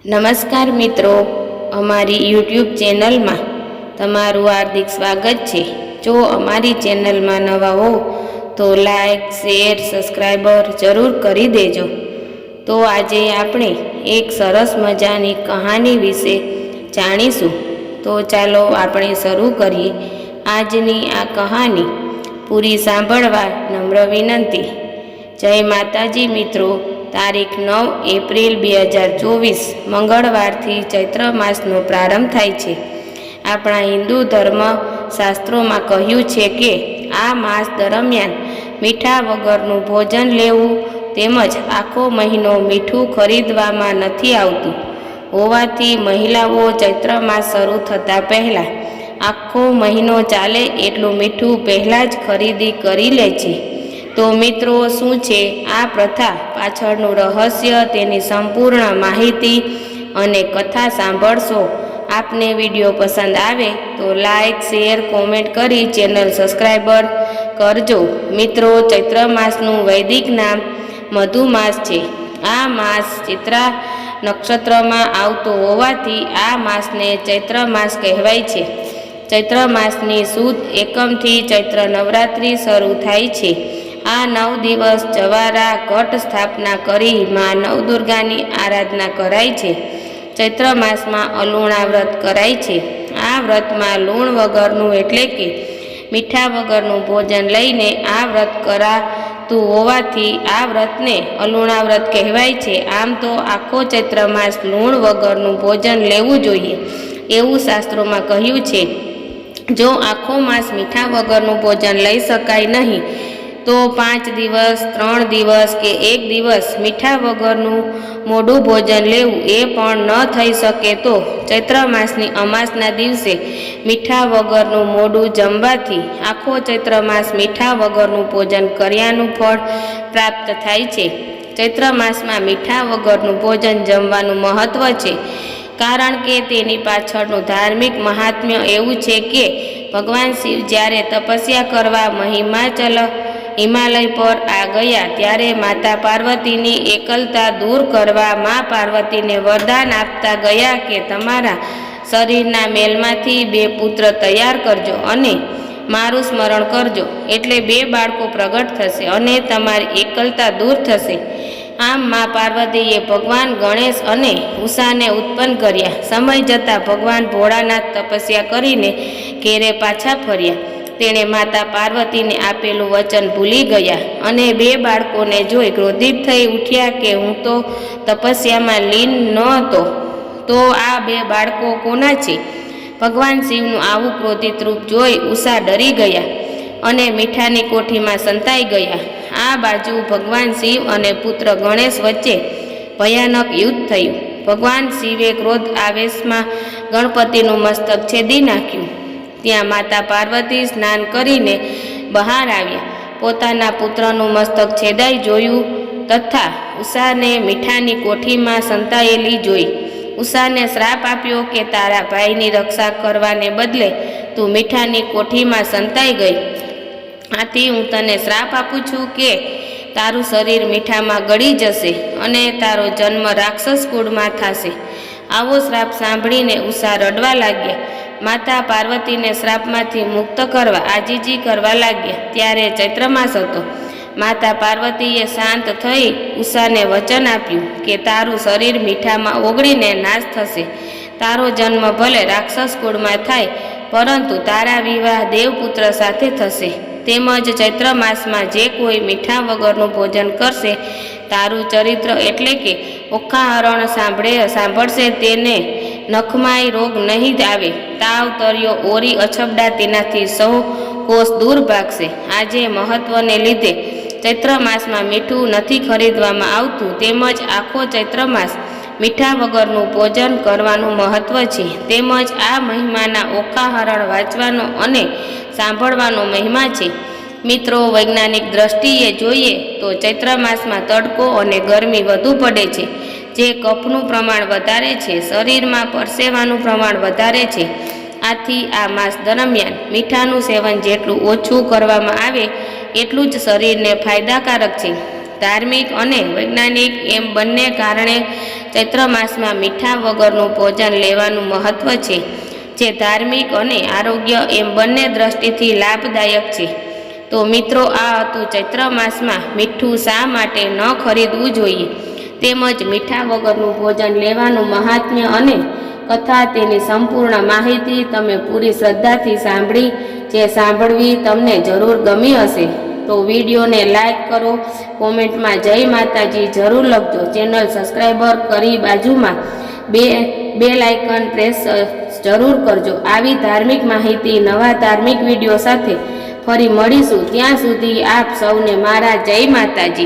નમસ્કાર મિત્રો, અમારી યુટ્યુબ ચેનલમાં તમારું હાર્દિક સ્વાગત છે। જો અમારી ચેનલમાં નવા હો તો લાઈક, શેર, સબસ્ક્રાઈબર જરૂર કરી દેજો। તો આજે આપણે એક સરસ મજાની કહાની વિશે જાણીશું। તો ચાલો આપણે શરૂ કરીએ આજની આ કહાની। પૂરી સાંભળવા નમ્ર વિનંતી। જય માતાજી મિત્રો। તારીખ 9 એપ્રિલ 2024 મંગળવારથી ચૈત્ર માસનો પ્રારંભ થાય છે। આપણા હિન્દુ ધર્મ શાસ્ત્રોમાં કહ્યું છે કે આ માસ દરમિયાન મીઠા વગરનું ભોજન લેવું તેમજ આખો મહિનો મીઠું ખરીદવામાં નથી આવતું હોવાથી મહિલાઓ ચૈત્ર માસ શરૂ થતાં પહેલાં આખો મહિનો ચાલે એટલું મીઠું પહેલાં જ ખરીદી કરી લે છે। તો મિત્રો, શું છે આ પ્રથા પાછળનું રહસ્ય તેની સંપૂર્ણ માહિતી અને કથા સાંભળશો। આપને વિડીયો પસંદ આવે તો લાઈક, શેર, કોમેન્ટ કરી ચેનલ સબસ્ક્રાઈબર કરજો। મિત્રો, ચૈત્ર માસનું વૈદિક નામ મધુમાસ છે। આ માસ ચિત્રા નક્ષત્રમાં આવતો હોવાથી આ માસને ચૈત્ર માસ કહેવાય છે। ચૈત્ર માસની સુદ એકમથી ચૈત્ર નવરાત્રિ શરૂ થાય છે। આ 9 દિવસ જવારા ઘટ સ્થાપના કરી માં નવદુર્ગાની આરાધના કરાય છે। ચૈત્ર માસમાં અલુણા વ્રત કરાય છે। આ વ્રતમાં લૂણ વગરનું એટલે કે મીઠા વગરનું ભોજન લઈને આ વ્રત કરાતું હોવાથી આ વ્રતને અલુણા વ્રત કહેવાય છે। આમ તો આખો ચૈત્ર માસ લૂણ વગરનું ભોજન લેવું જોઈએ એવું શાસ્ત્રોમાં કહ્યું છે। જો આખો માસ મીઠા વગરનું ભોજન લઈ શકાય નહીં તો 5 દિવસ, 3 દિવસ કે 1 દિવસ મીઠા વગરનું મોડું ભોજન લેવું એ પણ ન થઈ શકે તો ચૈત્ર માસની અમાસના દિવસે મીઠા વગરનું મોડું જમવાથી આખો ચૈત્ર માસ મીઠા વગરનું ભોજન કર્યાનું ફળ પ્રાપ્ત થાય છે। ચૈત્ર માસમાં મીઠા વગરનું ભોજન જમવાનું મહત્ત્વ છે કારણ કે તેની પાછળનું ધાર્મિક મહાત્મ્ય એવું છે કે ભગવાન શિવ જ્યારે તપસ્યા કરવા હિમાલય પર આ ગયા ત્યારે માતા પાર્વતીની એકલતા દૂર કરવા મા પાર્વતીને વરદાન આપતા ગયા કે તમારા શરીરના મેલમાંથી 2 પુત્ર તૈયાર કરજો અને મારું સ્મરણ કરજો એટલે 2 બાળકો પ્રગટ થશે અને તમારી એકલતા દૂર થશે। આમ મા પાર્વતીએ ભગવાન ગણેશ અને ઉષાને ઉત્પન્ન કર્યા। સમય જતાં ભગવાન ભોળાનાથ તપસ્યા કરીને ઘેરે પાછા ફર્યા। તેણે માતા પાર્વતીને આપેલું વચન ભૂલી ગયા અને 2 બાળકોને જોઈ ક્રોધિત થઈ ઉઠ્યા કે હું તો તપસ્યામાં લીન નહોતો તો આ 2 બાળકો કોના છે? ભગવાન શિવનું આવું ક્રોધિત રૂપ જોઈ ઉષા ડરી ગયા અને મીઠાની કોઠીમાં સંતાઈ ગયા। આ બાજુ ભગવાન શિવ અને પુત્ર ગણેશ વચ્ચે ભયાનક યુદ્ધ થયું। ભગવાન શિવે ક્રોધ આવેશમાં ગણપતિનું મસ્તક છેદી નાખ્યું। ત્યાં માતા પાર્વતી સ્નાન કરીને બહાર આવ્યા। પોતાના પુત્રનું મસ્તક છેદાઈ જોયું તથા ઉષાને મીઠાની કોઠીમાં સંતાયેલી જોઈ। ઉષાને શ્રાપ આપ્યો કે તારા ભાઈની રક્ષા કરવાને બદલે તું મીઠાની કોઠીમાં સંતાઈ ગઈ। આથી હું તને શ્રાપ આપું છું કે તારું શરીર મીઠામાં ગળી જશે અને તારો જન્મ રાક્ષસ કુળમાં થશે। આવો શ્રાપ સાંભળીને ઉષા રડવા લાગ્યા। માતા પાર્વતીને શ્રાપમાંથી મુક્ત કરવા આજીજી કરવા લાગ્યા। ત્યારે ચૈત્ર માસ હતો। માતા પાર્વતીએ શાંત થઈ ઉષાને વચન આપ્યું કે તારું શરીર મીઠામાં ઓગળીને નાશ થશે। તારો જન્મ ભલે રાક્ષસ કુળમાં થાય પરંતુ તારા વિવાહ દેવપુત્ર સાથે થશે। તેમજ ચૈત્ર માસમાં જે કોઈ મીઠા વગરનું ભોજન કરશે તારું ચરિત્ર એટલે કે ઓખાહરણ સાંભળશે તેને નખમાય રોગ નહીં આવે। તાવ, તરિયો, ઓરી, અછબડા તેનાથી સૌ કોષ દૂર ભાગશે। આજે મહત્વને લીધે ચૈત્ર માસમાં મીઠું નથી ખરીદવામાં આવતું તેમજ આખો ચૈત્ર માસ મીઠા વગરનું ભોજન કરવાનું મહત્વ છે। તેમજ આ મહિમાના ઓખાહરણ વાંચવાનો અને સાંભળવાનો મહિમા છે। મિત્રો, વૈજ્ઞાનિક દ્રષ્ટિએ જોઈએ તો ચૈત્ર માસમાં તડકો અને ગરમી વધુ પડે છે જે કફનું પ્રમાણ વધારે છે। શરીરમાં પરસેવાનું પ્રમાણ વધારે છે। આથી આ માસ દરમિયાન મીઠાનું સેવન જેટલું ઓછું કરવામાં આવે એટલું જ શરીરને ફાયદાકારક છે। ધાર્મિક અને વૈજ્ઞાનિક એમ બંને કારણે ચૈત્ર માસમાં મીઠા વગરનું ભોજન લેવાનું મહત્વ છે, જે ધાર્મિક અને આરોગ્ય એમ બંને દ્રષ્ટિથી લાભદાયક છે. તો મિત્રો, આ હતું ચૈત્ર માસમાં મીઠું શા માટે ન ખરીદવું જોઈએ, તેમજ મીઠા વગરનું ભોજન લેવાનું મહાત્મ્ય અને કથા, તેની સંપૂર્ણ માહિતી તમે પૂરી શ્રદ્ધાથી સાંભળી. જે સાંભળવી તમને જરૂર ગમી હશે તો વિડીયોને લાઈક કરો, કોમેન્ટમાં જય માતાજી જરૂર લખજો. ચેનલ સબસ્ક્રાઈબર કરી બાજુમાં બેલ આઇકન પ્રેસ જરૂર કરજો. આવી ધાર્મિક માહિતી નવા ધાર્મિક વિડીયો સાથે ફરી મળીશું. ત્યાં સુધી આપ સૌને મારા જય માતાજી.